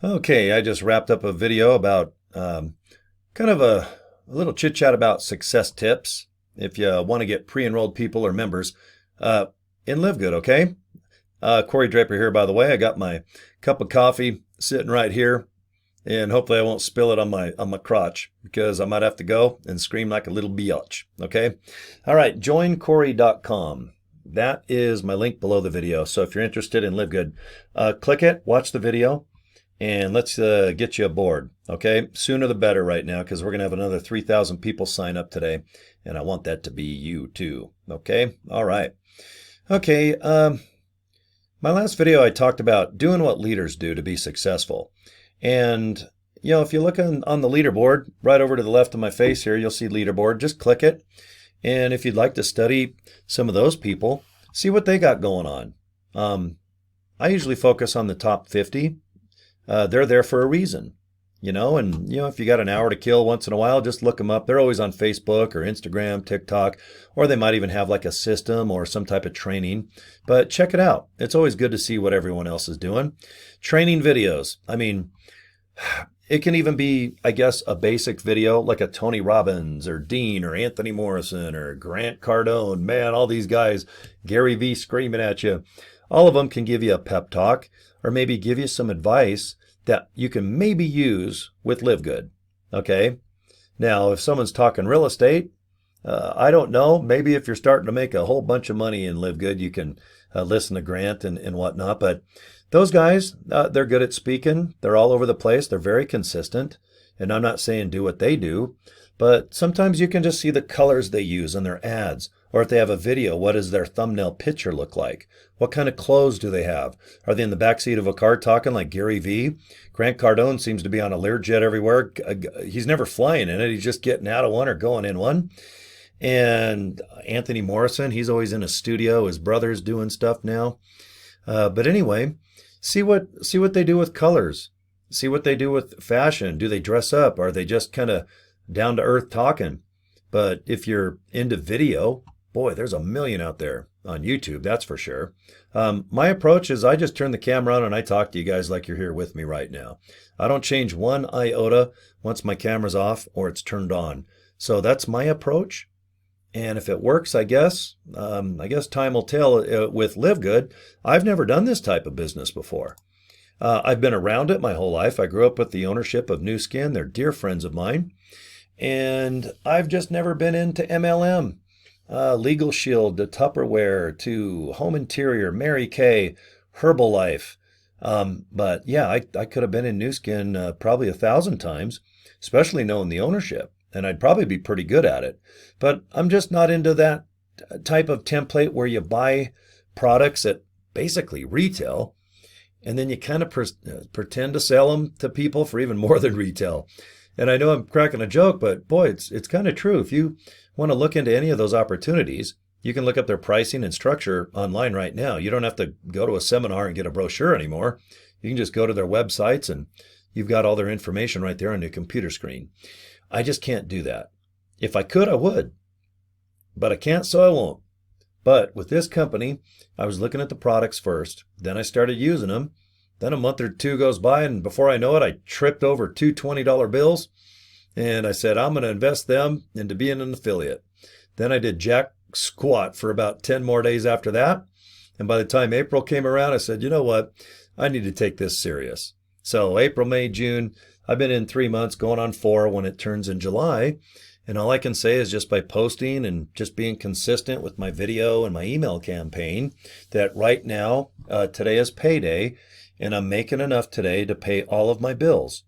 Okay, I just wrapped up a video about kind of a little chit chat about success tips if you want to get pre-enrolled people or members uh, in LiveGood, okay? Corey Draper here, by the way. I got my cup of coffee sitting right here, and hopefully I won't spill it on my crotch because I might have to go and scream like a little biatch, okay? All right, joincorey.com. That is my link below the video. So if you're interested in LiveGood, click it, watch the video, and let's get you aboard, okay? Sooner the better right now because we're going to have another 3,000 people sign up today, and I want that to be you too, okay? All right. Okay, my last video I talked about doing what leaders do to be successful. And, you know, if you look on the leaderboard, right over to the left of my face here, you'll see leaderboard. Just click it. And if you'd like to study some of those people, see what they got going on. I usually focus on the top 50. They're there for a reason, you know, and, you know, if you got an hour to kill once in a while, just look them up. They're always on Facebook or Instagram, TikTok, or they might even have like a system or some type of training. But check it out. It's always good to see what everyone else is doing. Training videos. I mean, it can even be, I guess, a basic video like a Tony Robbins or Dean or Anthony Morrison or Grant Cardone. Man, all these guys, Gary V screaming at you. All of them can give you a pep talk or maybe give you some advice that you can maybe use with LiveGood. Okay. Now, if someone's talking real estate, I don't know. Maybe if you're starting to make a whole bunch of money in LiveGood, you can listen to Grant and whatnot. But those guys, they're good at speaking. They're all over the place. They're very consistent. And I'm not saying do what they do, but sometimes you can just see the colors they use in their ads. Or if they have a video, what does their thumbnail picture look like? What kind of clothes do they have? Are they in the backseat of a car talking like Gary V? Grant Cardone seems to be on a Learjet everywhere. He's never flying in it. He's just getting out of one or going in one. And Anthony Morrison, he's always in a studio. His brother's doing stuff now. But anyway, see what they do with colors. See what they do with fashion. Do they dress up? Are they just kind of down to earth talking? But if you're into video, boy, there's a million out there on YouTube, that's for sure. My approach is I just turn the camera on and I talk to you guys like you're here with me right now. I don't change one iota once my camera's off or it's turned on. So that's my approach. And if it works, I guess time will tell. With LiveGood, I've never done this type of business before. I've been around it my whole life. I grew up with the ownership of New Skin. They're dear friends of mine. And I've just never been into MLM. Legal Shield to Tupperware to Home Interior, Mary Kay, Herbalife. But yeah, I could have been in New Skin probably 1,000 times, especially knowing the ownership. And I'd probably be pretty good at it. But I'm just not into that type of template where you buy products at basically retail, and then you kind of pretend to sell them to people for even more than retail. And I know I'm cracking a joke, but boy, it's kind of true. If you want to look into any of those opportunities, you can look up their pricing and structure online right now. You don't have to go to a seminar and get a brochure anymore. You can just go to their websites and you've got all their information right there on your computer screen. I just can't do that. If I could, I would. But I can't, so I won't. But with this company, I was looking at the products first. Then I started using them. Then a month or two goes by, and before I know it, I tripped over two $20 bills. And I said, I'm going to invest them into being an affiliate. Then I did jack squat for about 10 more days after that. And by the time April came around, I said, you know what? I need to take this serious. So April, May, June, I've been in 3 months, going on 4 when it turns in July. And all I can say is just by posting and just being consistent with my video and my email campaign that right now, today is payday, and I'm making enough today to pay all of my bills.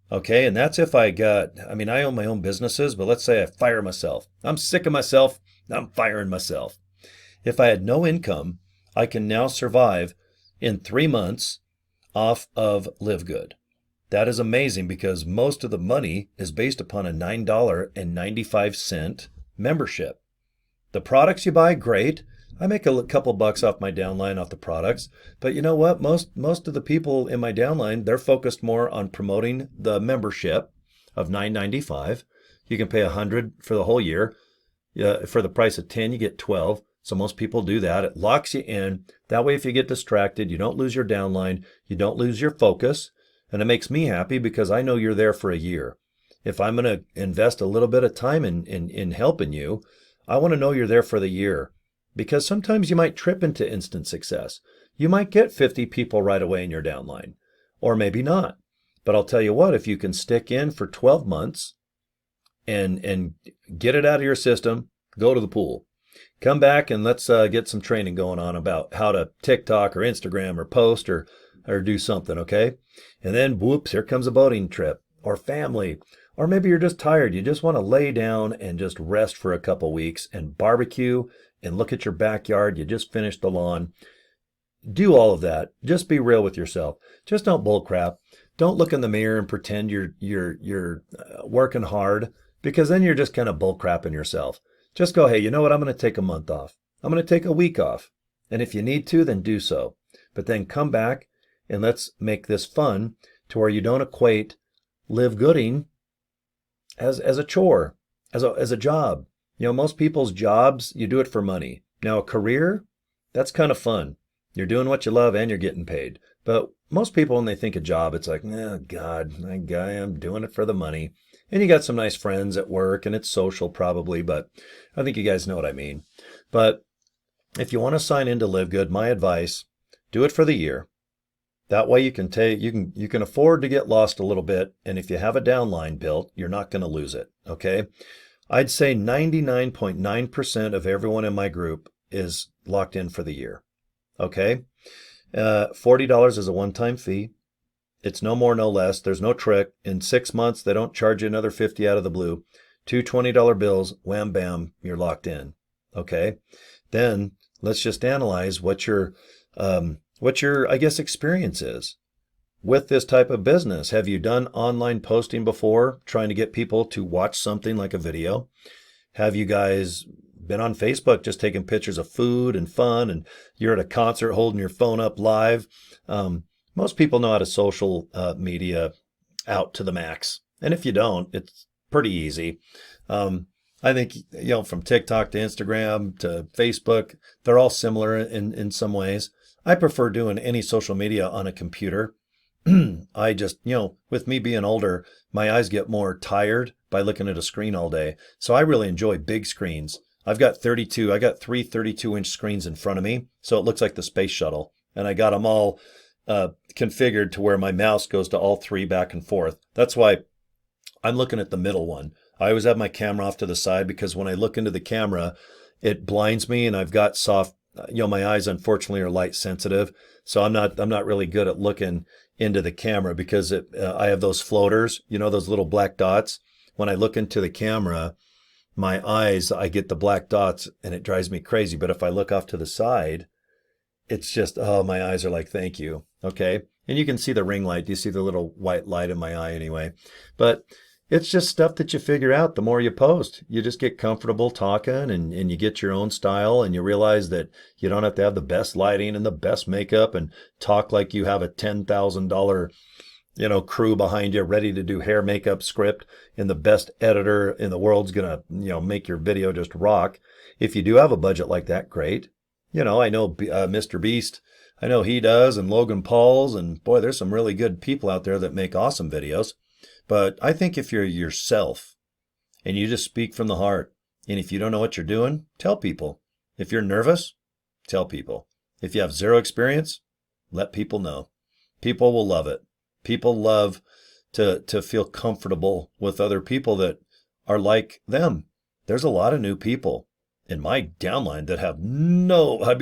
Okay, and that's if I own my own businesses, but let's say I fire myself. I'm sick of myself. I'm firing myself. If I had no income, I can now survive in 3 months off of LiveGood. That is amazing because most of the money is based upon a $9.95 membership. The products you buy, great. I make a couple bucks off my downline off the products. But you know what? Most of the people in my downline, they're focused more on promoting the membership of $9.95. You can pay $100 for the whole year. For the price of 10, you get 12. So most people do that. It locks you in. That way, if you get distracted, you don't lose your downline. You don't lose your focus. And it makes me happy because I know you're there for a year. If I'm going to invest a little bit of time in helping you, I want to know you're there for the year. Because sometimes you might trip into instant success. You might get 50 people right away in your downline, or maybe not. But I'll tell you what, if you can stick in for 12 months and get it out of your system, go to the pool. Come back and let's get some training going on about how to TikTok or Instagram or post or do something, okay? And then whoops, here comes a boating trip or family. Or maybe you're just tired. You just want to lay down and just rest for a couple weeks and barbecue and look at your backyard. You just finished the lawn. Do all of that. Just be real with yourself. Just don't bull crap. Don't look in the mirror and pretend you're working hard, because then you're just kind of bull crapping yourself. Just go, hey, you know what? I'm going to take a month off. I'm going to take a week off. And if you need to, then do so. But then come back and let's make this fun to where you don't equate LiveGooding as a chore, as a job. You know, most people's jobs, you do it for money. Now, a career, that's kind of fun. You're doing what you love and you're getting paid. But most people, when they think of job, it's like, oh, God, I'm doing it for the money. And you got some nice friends at work and it's social probably, but I think you guys know what I mean. But if you want to sign into LiveGood, my advice, do it for the year. That way you can afford to get lost a little bit. And if you have a downline built, you're not going to lose it. Okay. I'd say 99.9% of everyone in my group is locked in for the year. Okay. $40 is a one-time fee. It's no more, no less. There's no trick. In 6 months, they don't charge you another 50 out of the blue. Two $20 bills, wham, bam, you're locked in. Okay. Then let's just analyze what your, I guess, experience is with this type of business. Have you done online posting before, trying to get people to watch something like a video? Have you guys been on Facebook just taking pictures of food and fun, and you're at a concert holding your phone up live? Most people know how to social media out to the max. And if you don't, it's pretty easy. I think, from TikTok to Instagram to Facebook, they're all similar in some ways. I prefer doing any social media on a computer. I just, with me being older, my eyes get more tired by looking at a screen all day. So I really enjoy big screens. I got three 32-inch screens in front of me, so it looks like the space shuttle. And I got them all configured to where my mouse goes to all three back and forth. That's why I'm looking at the middle one. I always have my camera off to the side because when I look into the camera, it blinds me, and I've got soft, my eyes unfortunately are light sensitive. So I'm not really good at looking into the camera because I have those floaters, those little black dots. When I look into the camera, my eyes, I get the black dots and it drives me crazy. But if I look off to the side, it's just, my eyes are like, thank you. Okay. And you can see the ring light. Do you see the little white light in my eye anyway? But it's just stuff that you figure out the more you post. You just get comfortable talking and you get your own style, and you realize that you don't have to have the best lighting and the best makeup and talk like you have a $10,000, crew behind you ready to do hair, makeup, script, and the best editor in the world's going to, make your video just rock. If you do have a budget like that, great. I know Mr. Beast, I know he does, and Logan Paul's, and boy, there's some really good people out there that make awesome videos. But I think if you're yourself and you just speak from the heart, and if you don't know what you're doing, tell people. If you're nervous, tell people. If you have zero experience, let people know. People will love it. People love to feel comfortable with other people that are like them. There's a lot of new people in my downline that have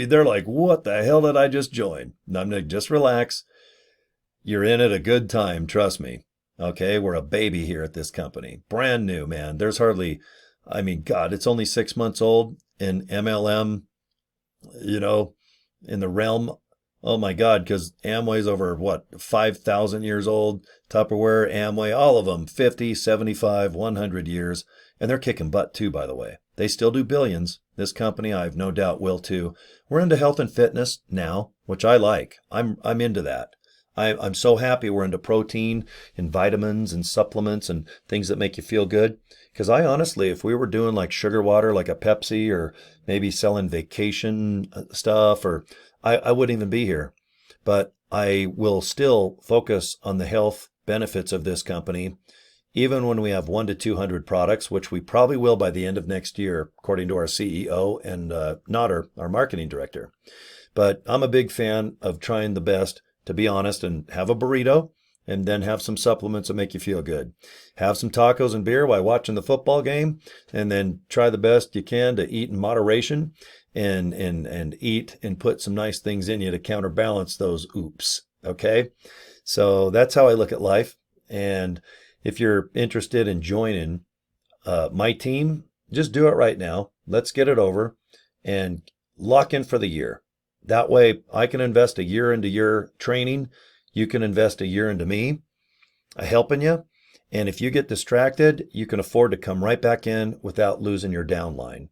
they're like, what the hell did I just join? And I'm like, just relax. You're in at a good time, trust me. Okay, we're a baby here at this company. Brand new, man. There's hardly, God, it's only 6 months old in MLM, in the realm. Oh my God, because Amway's over, 5,000 years old. Tupperware, Amway, all of them, 50, 75, 100 years. And they're kicking butt too, by the way. They still do billions. This company, I have no doubt, will too. We're into health and fitness now, which I like. I'm into that. I'm so happy we're into protein and vitamins and supplements and things that make you feel good. Because I honestly, if we were doing like sugar water, like a Pepsi, or maybe selling vacation stuff, or I wouldn't even be here. But I will still focus on the health benefits of this company, even when we have 1 to 200 products, which we probably will by the end of next year, according to our CEO and Nodder, our marketing director. But I'm a big fan of trying the best, to be honest, and have a burrito and then have some supplements that make you feel good. Have some tacos and beer while watching the football game, and then try the best you can to eat in moderation and eat and put some nice things in you to counterbalance those oops. Okay? So that's how I look at life. And if you're interested in joining my team, just do it right now. Let's get it over and lock in for the year. That way I can invest a year into your training. You can invest a year into me, helping you. And if you get distracted, you can afford to come right back in without losing your downline.